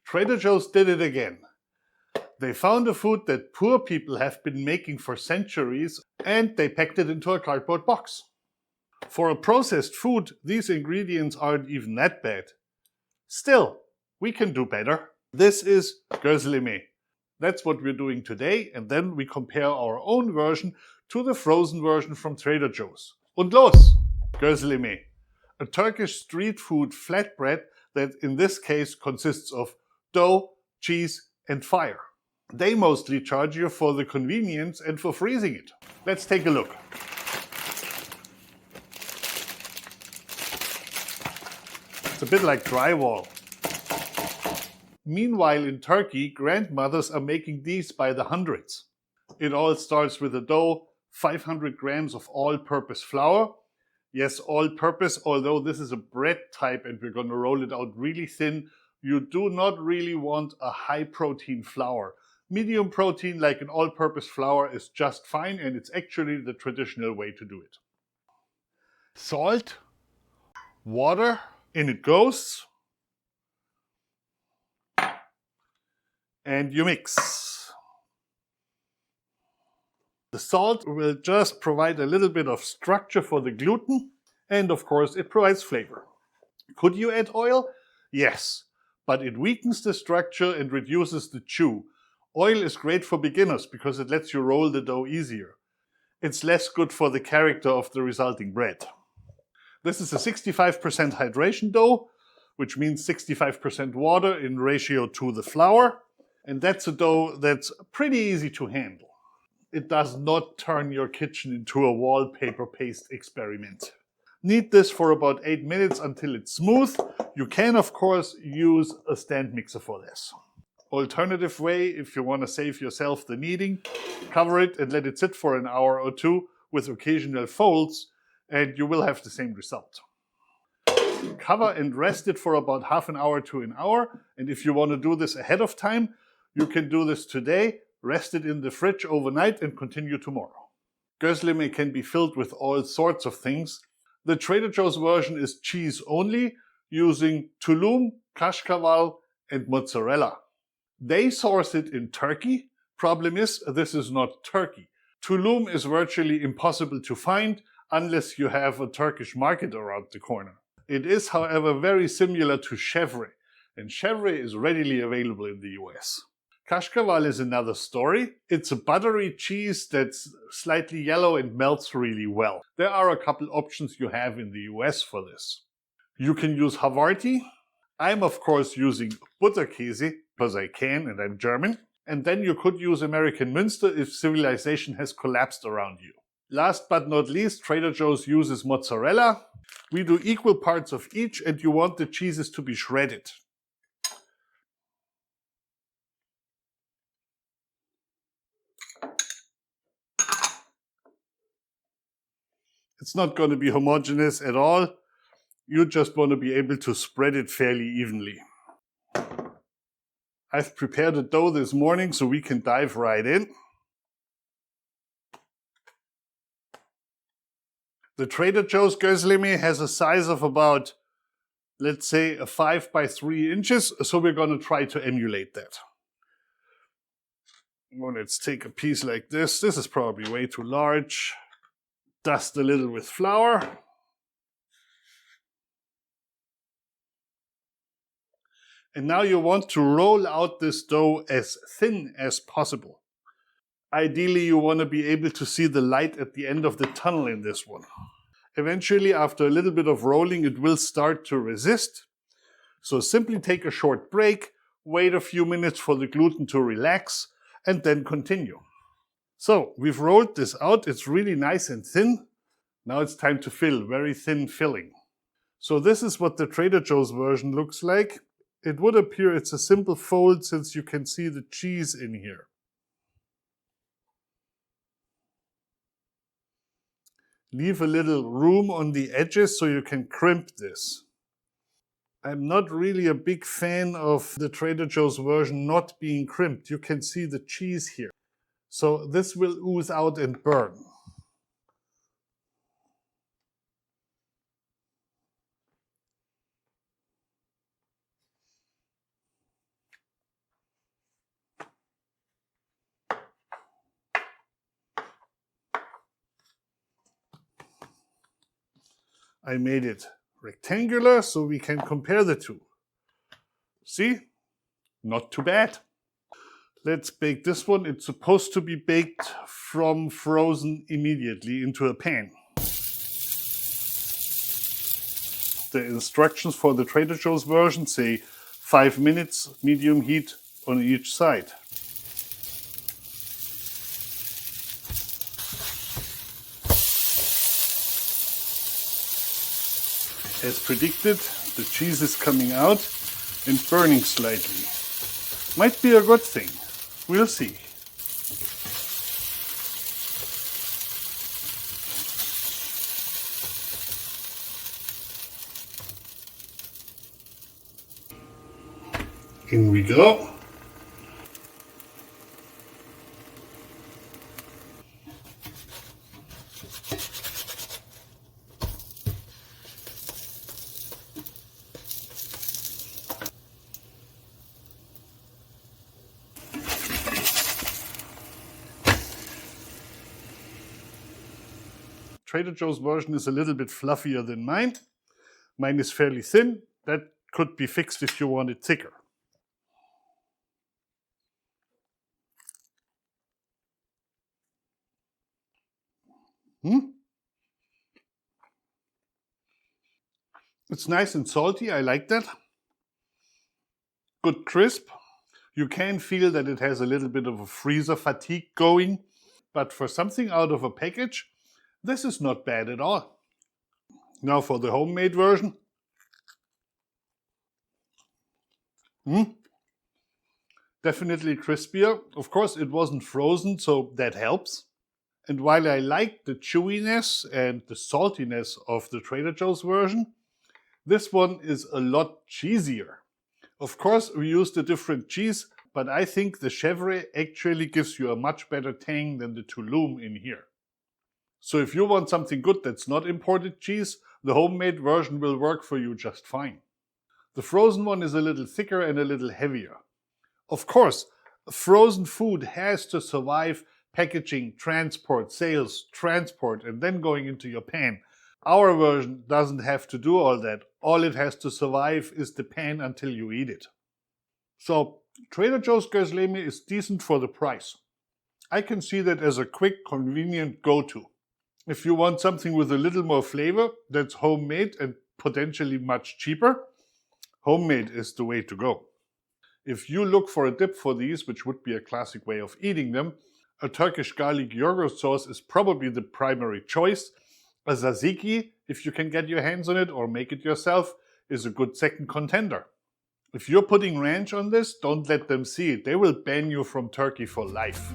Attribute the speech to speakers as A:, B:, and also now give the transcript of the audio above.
A: Trader Joe's did it again. They found a food that poor people have been making for centuries and they packed it into a cardboard box. For a processed food, these ingredients aren't even that bad. Still, we can do better. This is Gözleme. That's what we're doing today, and then we compare our own version to the frozen version from Trader Joe's. Und los! Gözleme, a Turkish street food flatbread that in this case consists of dough, cheese and fire. They mostly charge you for the convenience and for freezing it. Let's take a look. It's a bit like drywall. Meanwhile, in Turkey, grandmothers are making these by the hundreds. It all starts with a dough, 500 grams of all-purpose flour. Yes, all-purpose, although this is a bread type and we're going to roll it out really thin. You do not really want a high-protein flour. Medium protein, like an all-purpose flour, is just fine, and it's actually the traditional way to do it. Salt, water, in it goes. And you mix. The salt will just provide a little bit of structure for the gluten, and of course it provides flavor. Could you add oil? Yes, but it weakens the structure and reduces the chew. Oil is great for beginners because it lets you roll the dough easier. It's less good for the character of the resulting bread. This is a 65% hydration dough, which means 65% water in ratio to the flour. And that's a dough that's pretty easy to handle. It does not turn your kitchen into a wallpaper paste experiment. Knead this for about 8 minutes until it's smooth. You can, of course, use a stand mixer for this. Alternative way, if you want to save yourself the kneading, cover it and let it sit for an hour or two with occasional folds, and you will have the same result. Cover and rest it for about half an hour to an hour, and if you want to do this ahead of time, you can do this today, rest it in the fridge overnight and continue tomorrow. Gözleme can be filled with all sorts of things. The Trader Joe's version is cheese only, using tulum, kashkaval and mozzarella. They source it in Turkey. Problem is, this is not Turkey. Tulum is virtually impossible to find unless you have a Turkish market around the corner. It is, however, very similar to chèvre, and chèvre is readily available in the US. Kashkaval is another story. It's a buttery cheese that's slightly yellow and melts really well. There are a couple options you have in the US for this. You can use Havarti. I'm of course using butterkäse because I can and I'm German. And then you could use American Münster if civilization has collapsed around you. Last but not least, Trader Joe's uses mozzarella. We do equal parts of each, and you want the cheeses to be shredded. It's not going to be homogeneous at all. You just want to be able to spread it fairly evenly. I've prepared a dough this morning so we can dive right in. The Trader Joe's Gözleme has a size of about, let's say, 5 by 3 inches, so we're going to try to emulate that. Well, let's take a piece like this. This is probably way too large. Dust a little with flour. And now you want to roll out this dough as thin as possible. Ideally, you want to be able to see the light at the end of the tunnel in this one. Eventually, after a little bit of rolling, it will start to resist. So simply take a short break, wait a few minutes for the gluten to relax, and then continue. So we've rolled this out. It's really nice and thin. Now it's time to fill, very thin filling. So this is what the Trader Joe's version looks like. It would appear it's a simple fold since you can see the cheese in here. Leave a little room on the edges so you can crimp this. I'm not really a big fan of the Trader Joe's version not being crimped. You can see the cheese here. So this will ooze out and burn. I made it rectangular so we can compare the two. See? Not too bad. Let's bake this one. It's supposed to be baked from frozen immediately into a pan. The instructions for the Trader Joe's version say 5 minutes, medium heat on each side. As predicted, the cheese is coming out and burning slightly. Might be a good thing. We'll see. In we go. Trader Joe's version is a little bit fluffier than mine. Mine is fairly thin. That could be fixed if you want it thicker. It's nice and salty. I like that. Good crisp. You can feel that it has a little bit of a freezer fatigue going, but for something out of a package, this is not bad at all. Now for the homemade version. Definitely crispier. Of course, it wasn't frozen, so that helps. And while I like the chewiness and the saltiness of the Trader Joe's version, this one is a lot cheesier. Of course, we used a different cheese, but I think the chèvre actually gives you a much better tang than the tulum in here. So if you want something good that's not imported cheese, the homemade version will work for you just fine. The frozen one is a little thicker and a little heavier. Of course, frozen food has to survive packaging, transport, sales, transport, and then going into your pan. Our version doesn't have to do all that. All it has to survive is the pan until you eat it. So Trader Joe's Gozleme is decent for the price. I can see that as a quick, convenient go-to. If you want something with a little more flavor that's homemade and potentially much cheaper, homemade is the way to go. If you look for a dip for these, which would be a classic way of eating them, a Turkish garlic yogurt sauce is probably the primary choice. A tzatziki, if you can get your hands on it or make it yourself, is a good second contender. If you're putting ranch on this, don't let them see it. They will ban you from Turkey for life.